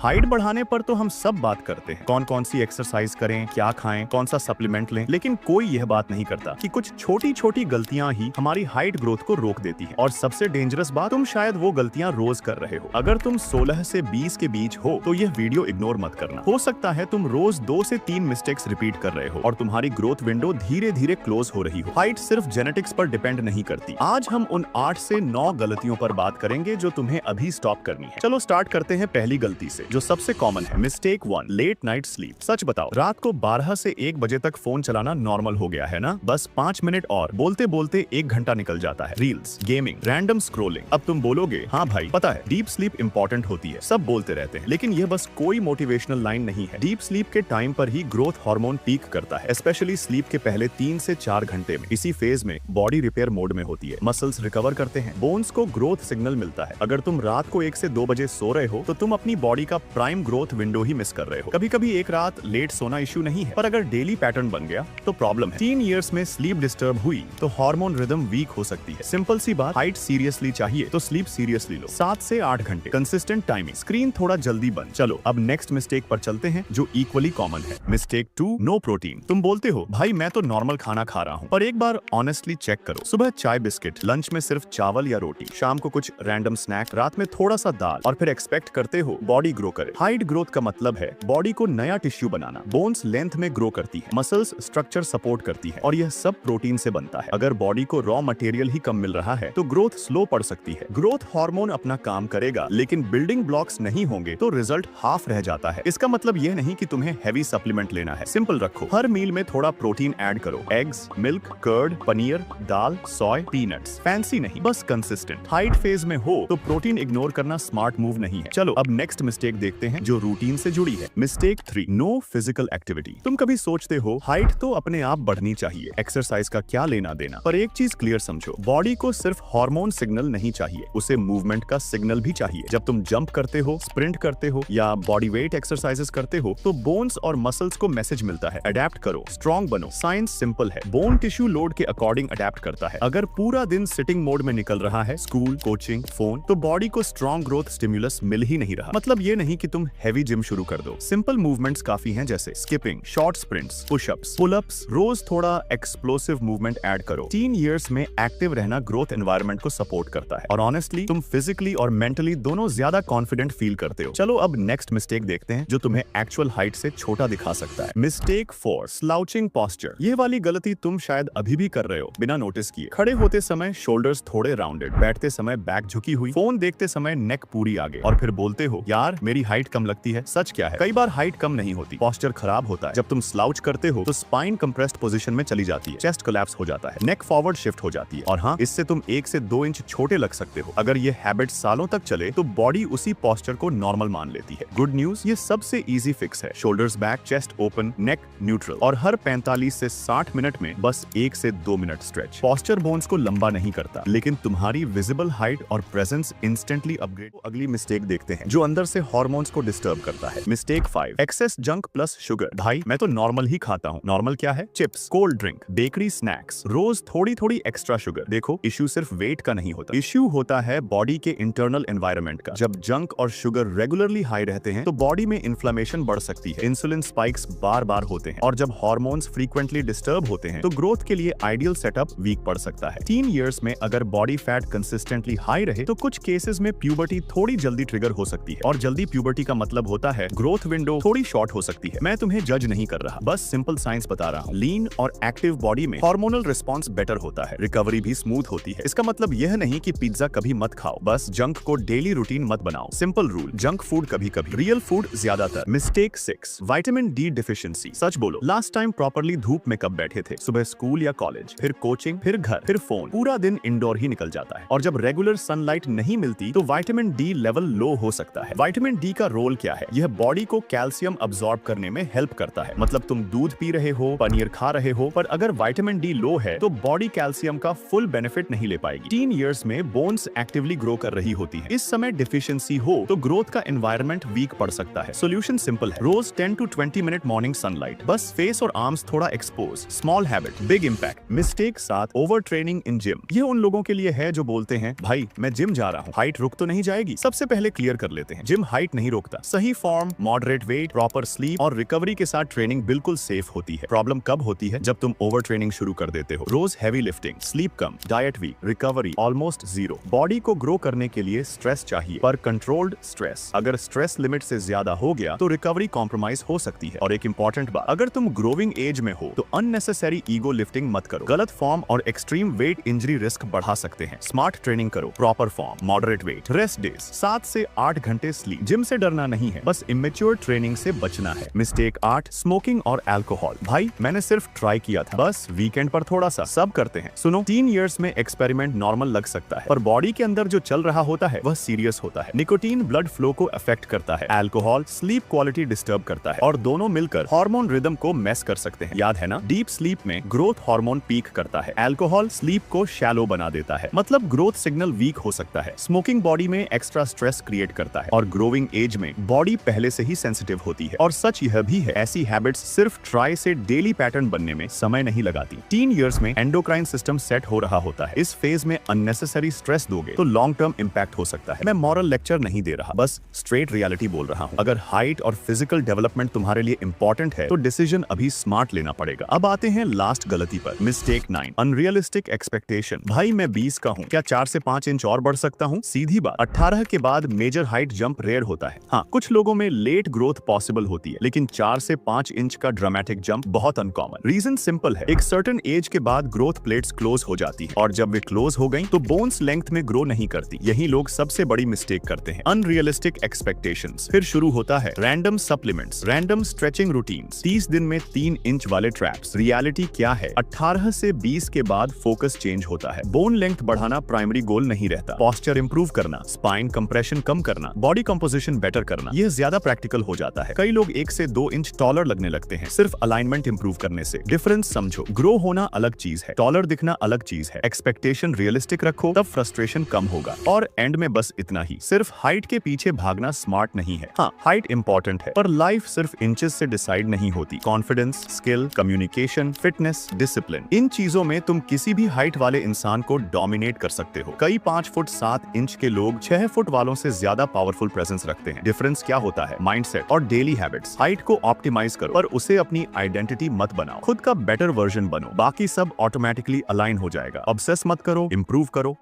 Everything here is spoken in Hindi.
हाइट बढ़ाने पर तो हम सब बात करते हैं, कौन कौन सी एक्सरसाइज करें, क्या खाएं, कौन सा सप्लीमेंट लें, लेकिन कोई यह बात नहीं करता कि कुछ छोटी छोटी गलतियां ही हमारी हाइट ग्रोथ को रोक देती हैं। और सबसे डेंजरस बात, तुम शायद वो गलतियां रोज कर रहे हो। अगर तुम 16 से 20 के बीच हो तो यह वीडियो इग्नोर मत करना। हो सकता है तुम रोज 2 से 3 मिस्टेक्स रिपीट कर रहे हो और तुम्हारी ग्रोथ विंडो धीरे धीरे क्लोज हो रही हो। हाइट सिर्फ जेनेटिक्स पर डिपेंड नहीं करती। आज हम उन 8 से 9 गलतियों पर बात करेंगे जो तुम्हें अभी स्टॉप करनी है। चलो स्टार्ट करते हैं पहली गलती से, जो सबसे कॉमन है। Mistake 1, late night sleep. सच बताओ, रात को 12 से 1 बजे तक फोन चलाना नॉर्मल हो गया है ना? बस 5 मिनट और बोलते बोलते 1 घंटा निकल जाता है। Reels, gaming, random scrolling. अब तुम बोलोगे, हाँ भाई पता है डीप स्लीप इंपॉर्टेंट होती है, सब बोलते रहते हैं, लेकिन यह बस कोई मोटिवेशनल लाइन नहीं है। डीप स्लीप के टाइम पर ही ग्रोथ हार्मोन पीक करता है, स्पेशली स्लीप के पहले 3 से 4 घंटे में। इसी फेज में बॉडी रिपेयर मोड में होती है, मसल्स रिकवर करते हैं, बोन्स को ग्रोथ सिग्नल मिलता है। अगर तुम रात को 1 से 2 बजे सो रहे हो तो तुम अपनी बॉडी का प्राइम ग्रोथ विंडो ही मिस कर रहे हो। कभी कभी एक रात लेट सोना इश्यू नहीं है, पर अगर डेली पैटर्न बन गया तो प्रॉब्लम है। 3 इयर्स में स्लीप डिस्टर्ब हुई तो हार्मोन रिदम वीक हो सकती है। सिंपल सी बात, हाइट सीरियसली चाहिए तो स्लीप सीरियसली लो। 7 से 8 घंटे कंसिस्टेंट टाइमिंग, स्क्रीन थोड़ा जल्दी बंद। चलो अब नेक्स्ट मिस्टेक पर चलते हैं जो इक्वली कॉमन है। Mistake 2, no protein. तुम बोलते हो भाई मैं तो नॉर्मल खाना खा रहा हूँ, पर एक बार ऑनेस्टली चेक करो। सुबह चाय बिस्किट, लंच में सिर्फ चावल या रोटी, शाम को कुछ रैंडम स्नैक, रात में थोड़ा सा दाल, और फिर एक्सपेक्ट करते हो बॉडी ग्रो करे। हाइट ग्रोथ का मतलब है बॉडी को नया टिश्यू बनाना। बोन्स लेंथ में ग्रो करती है, मसल्स स्ट्रक्चर सपोर्ट करती है, और यह सब प्रोटीन से बनता है। अगर बॉडी को रॉ मटेरियल ही कम मिल रहा है तो ग्रोथ स्लो पड़ सकती है। ग्रोथ हार्मोन अपना काम करेगा, लेकिन बिल्डिंग ब्लॉक्स नहीं होंगे तो रिजल्ट हाफ रह जाता है। इसका मतलब यह नहीं कि तुम्हें हैवी सप्लीमेंट लेना है, सिंपल रखो। हर मील में थोड़ा प्रोटीन ऐड करो, एग्स, मिल्क, कर्ड, पनीर, दाल, सोय, पीनट्स। फैंसी नहीं, बस कंसिस्टेंट। हाइट फेज में हो तो प्रोटीन इग्नोर करना स्मार्ट मूव नहीं है। चलो अब नेक्स्ट मिस्टेक देखते हैं जो रूटीन से जुड़ी है। Mistake 3, no physical activity. तुम कभी सोचते हो हाइट तो अपने आप बढ़नी चाहिए, एक्सरसाइज का क्या लेना देना? पर एक चीज क्लियर समझो, बॉडी को सिर्फ हार्मोन सिग्नल नहीं चाहिए, उसे मूवमेंट का सिग्नल भी चाहिए। जब तुम जंप करते हो, स्प्रिंट करते हो या बॉडी वेट एक्सरसाइजेस करते हो तो बोन्स और मसल्स को मैसेज मिलता है, अडेप्ट करो, स्ट्रॉन्ग बनो। साइंस सिंपल है, बोन टिश्यू लोड के अकॉर्डिंग अडेप्ट करता है। अगर पूरा दिन सिटिंग मोड में निकल रहा है, स्कूल, कोचिंग, फोन, तो बॉडी को स्ट्रॉन्ग ग्रोथ स्टिमुलस मिल ही नहीं रहा। मतलब ये नहीं कि तुम हैवी जिम शुरू कर दो, सिंपल मूवमेंट्स काफी हैं, जैसे skipping, short sprints, pushups, pullups. रोज थोड़ा एक्सप्लोसिव मूवमेंट ऐड करो। 3 इयर्स में एक्टिव रहना ग्रोथ एनवायरनमेंट को सपोर्ट करता है, और ऑनेस्टली तुम फिजिकली और मेंटली दोनों ज्यादा कॉन्फिडेंट फील करते हो। चलो अब नेक्स्ट मिस्टेक देखते हैं जो तुम्हें एक्चुअल हाइट से छोटा दिखा सकता है। Mistake 4, slouching posture. ये वाली गलती तुम शायद अभी भी कर रहे हो बिना नोटिस किए। खड़े होते समय शोल्डर्स थोड़े राउंडेड, बैठते समय बैक झुकी हुई, फोन देखते समय नेक पूरी आगे, और फिर बोलते हो यार मेरी हाइट कम लगती है। सच क्या है, कई बार हाइट कम नहीं होती, पोस्चर खराब होता है। जब तुम स्लाउच करते हो तो स्पाइन कंप्रेस्ड पोजीशन में चली जाती है, चेस्ट कोलैप्स हो जाता है, नेक फॉरवर्ड शिफ्ट हो जाती है, और हाँ, इससे तुम 1 से 2 इंच छोटे लग सकते हो। अगर ये हैबिट सालों तक चले तो बॉडी उसी पोस्चर को नॉर्मल मान लेती है। गुड न्यूज, ये सबसे इजी फिक्स है। शोल्डर्स बैक, चेस्ट ओपन, नेक न्यूट्रल, और हर 45 से 60 मिनट में बस 1 से 2 मिनट स्ट्रेच। पोस्चर बोन्स को लंबा नहीं करता, लेकिन तुम्हारी विजिबल हाइट और प्रेजेंस इंस्टेंटली अपग्रेड। अगली मिस्टेक देखते हैं जो अंदर से हार्मोन्स को डिस्टर्ब करता है। Mistake 5, excess junk plus sugar. भाई मैं तो नॉर्मल ही खाता हूँ। नॉर्मल क्या है? Chips, cold drink, bakery snacks, रोज थोड़ी थोड़ी एक्स्ट्रा शुगर। देखो, इश्यू सिर्फ वेट का नहीं होता, इश्यू होता है बॉडी के इंटरनल एनवायरनमेंट का। जब जंक और शुगर रेगुलरली हाई रहते हैं तो बॉडी में इन्फ्लेमेशन बढ़ सकती है, इंसुलिन स्पाइक्स बार बार होते हैं, और जब हार्मोन्स फ्रीक्वेंटली डिस्टर्ब होते हैं तो ग्रोथ के लिए आइडियल सेटअप वीक पड़ सकता है। 3 इयर्स में अगर बॉडी फैट कंसिस्टेंटली हाई रहे तो कुछ केसेस में प्यूबर्टी थोड़ी जल्दी ट्रिगर हो सकती है, और जल्दी प्यूबर्टी का मतलब होता है ग्रोथ विंडो थोड़ी शॉर्ट हो सकती है। मैं तुम्हें जज नहीं कर रहा, बस सिंपल साइंस बता रहा हूँ। लीन और एक्टिव बॉडी में हार्मोनल रिस्पॉन्स बेटर होता है, रिकवरी भी स्मूथ होती है। इसका मतलब यह नहीं कि पिज्जा कभी मत खाओ, बस जंक को डेली रूटीन मत बनाओ। सिंपल रूल, जंक फूड कभी कभी, रियल फूड ज्यादातर। Mistake 6, vitamin D deficiency. सच बोलो, लास्ट टाइम प्रॉपर्ली धूप में कब बैठे थे? सुबह स्कूल या कॉलेज, फिर कोचिंग, फिर घर, फिर फोन, पूरा दिन इंडोर ही निकल जाता है। और जब रेगुलर सनलाइट नहीं मिलती तो विटामिन डी लेवल लो हो सकता है। विटामिन डी का रोल क्या है? यह बॉडी को कैल्शियम अब्सॉर्ब करने में हेल्प करता है। मतलब तुम दूध पी रहे हो, पनीर खा रहे हो, पर अगर विटामिन डी लो है तो बॉडी कैल्शियम का फुल बेनिफिट नहीं ले पाएगी। 3 इयर्स में बोन्स एक्टिवली ग्रो कर रही होती है, इस समय डिफिशियंसी हो तो ग्रोथ का एनवायरनमेंट वीक पड़ सकता है। सोल्यूशन सिंपल है, रोज 10 to 20 मिनट मॉर्निंग सनलाइट, बस फेस और आर्म्स थोड़ा expose. Small habit, big impact. Mistake 7, over training in gym. ये उन लोगों के लिए है जो बोलते हैं भाई मैं जिम जा रहा हूँ, हाइट रुक तो नहीं जाएगी। सबसे पहले क्लियर कर लेते हैं, जिम हाइट नहीं रोकता। सही form, moderate weight, proper sleep और रिकवरी के साथ ट्रेनिंग बिल्कुल सेफ होती है। प्रॉब्लम कब होती है? जब तुम ओवर ट्रेनिंग शुरू कर देते हो। रोज हैवी लिफ्टिंग, स्लीप कम, diet weak, recovery almost zero. Body को ग्रो करने के लिए स्ट्रेस चाहिए, पर कंट्रोल्ड स्ट्रेस। अगर स्ट्रेस लिमिट से ज्यादा हो गया तो रिकवरी कॉम्प्रोमाइज हो सकती है। और एक इंपॉर्टेंट बात, अगर तुम ग्रोइंग एज में हो तो अननेसेसरी ईगो लिफ्टिंग मत करो। गलत फॉर्म और एक्सट्रीम वेट इंजरी रिस्क बढ़ा सकते हैं। स्मार्ट ट्रेनिंग करो, proper form, moderate weight, rest days, 7 से 8 घंटे स्लीप। जिम से डरना नहीं है, बस इमेच्योर ट्रेनिंग से बचना है। मिस्टेक 8, स्मोकिंग और अल्कोहल। भाई मैंने सिर्फ ट्राई किया था, बस वीकेंड पर थोड़ा सा। सब करते हैं। सुनो, 3 इयर्स में एक्सपेरिमेंट नॉर्मल लग सकता है, पर बॉडी के अंदर जो चल रहा होता है वह सीरियस होता है। निकोटीन ब्लड फ्लो को अफेक्ट करता है, अल्कोहल स्लीप क्वालिटी डिस्टर्ब करता है, और दोनों मिलकर हार्मोन रिदम को मेस कर सकते हैं। याद है ना? डीप स्लीप में ग्रोथ हार्मोन पीक करता है, अल्कोहल स्लीप को शैलो बना देता है, मतलब ग्रोथ सिग्नल वीक हो सकता है। स्मोकिंग बॉडी में एक्स्ट्रा स्ट्रेस क्रिएट करता है, और ग्रोइंग एज में बॉडी पहले से ही सेंसिटिव होती है। और सच यह भी है, ऐसी हैबिट्स सिर्फ ट्राई से डेली पैटर्न बनने में समय नहीं लगाती। 3 इयर्स में एंडोक्राइन सिस्टम सेट हो रहा होता है। इस फेज में अननेसेसरी स्ट्रेस दोगे तो लॉन्ग टर्म इंपैक्ट हो सकता है। मैं मॉरल लेक्चर नहीं दे रहा, बस स्ट्रेट रियलिटी बोल रहा हूँ। अगर हाइट और फिजिकल डेवलपमेंट तुम्हारे लिए इंपॉर्टेंट है तो डिसीजन अभी स्मार्ट लेना पड़ेगा। अब आते हैं लास्ट गलती पर, मिस्टेक 9, अनरियलिस्टिक एक्सपेक्टेशन। भाई मैं 20 का हूँ, क्या 4 से 5 इंच और बढ़ सकता हूँ? सीधी बात, 18 के बाद मेजर हाइट जंप रेयर होता है। हाँ, कुछ लोगों में लेट ग्रोथ पॉसिबल होती है, लेकिन 4 से 5 इंच का ड्रामेटिक जंप बहुत अनकॉमन। रीजन सिंपल है, एक सर्टेन एज के बाद ग्रोथ प्लेट्स क्लोज हो जाती है, और जब वे क्लोज हो गई तो बोन्स लेंथ में ग्रो नहीं करती। यही लोग सबसे बड़ी मिस्टेक करते हैं, अनरियलिस्टिक एक्सपेक्टेशंस। फिर शुरू होता है random supplements, random stretching routines, 30 दिन में 3 इंच वाले ट्रैप्स। रियलिटी क्या है? 18 से 20 के बाद फोकस चेंज होता है। बोन लेंथ बढ़ाना प्राइमरी गोल नहीं रहता, पोस्चर इंप्रूव करना, स्पाइन कंप्रेशन कम करना, बॉडी कंपोजिशन बेटर करना, यह ज्यादा प्रैक्टिकल हो जाता है। कई लोग 1 से 2 इंच टॉलर लगने लगते हैं सिर्फ अलाइनमेंट इंप्रूव करने से। डिफरेंस समझो, ग्रो होना अलग चीज है, टॉलर दिखना अलग चीज है। एक्सपेक्टेशन रियलिस्टिक रखो, तब फ्रस्ट्रेशन कम होगा। और एंड में बस इतना ही, सिर्फ हाइट के पीछे भागना स्मार्ट नहीं है। हाँ, हाइट इंपॉर्टेंट है, पर लाइफ सिर्फ इंचेस से डिसाइड नहीं होती। Confidence, skill, communication, fitness, discipline, इन चीजों में तुम किसी भी हाइट वाले इंसान को डोमिनेट कर सकते हो। कई 5 फुट 7 इंच के लोग 6 फुट वालों से ज्यादा पावरफुल प्रेजेंस रखते हैं। डिफरेंस क्या होता है? माइंडसेट और डेली हैबिट्स। हाइट को ऑप्टिमाइज करो, पर उसे अपनी आइडेंटिटी मत बनाओ। खुद का बेटर वर्जन बनो, बाकी सब ऑटोमेटिकली अलाइन हो जाएगा। ऑब्सेस मत करो, इंप्रूव करो।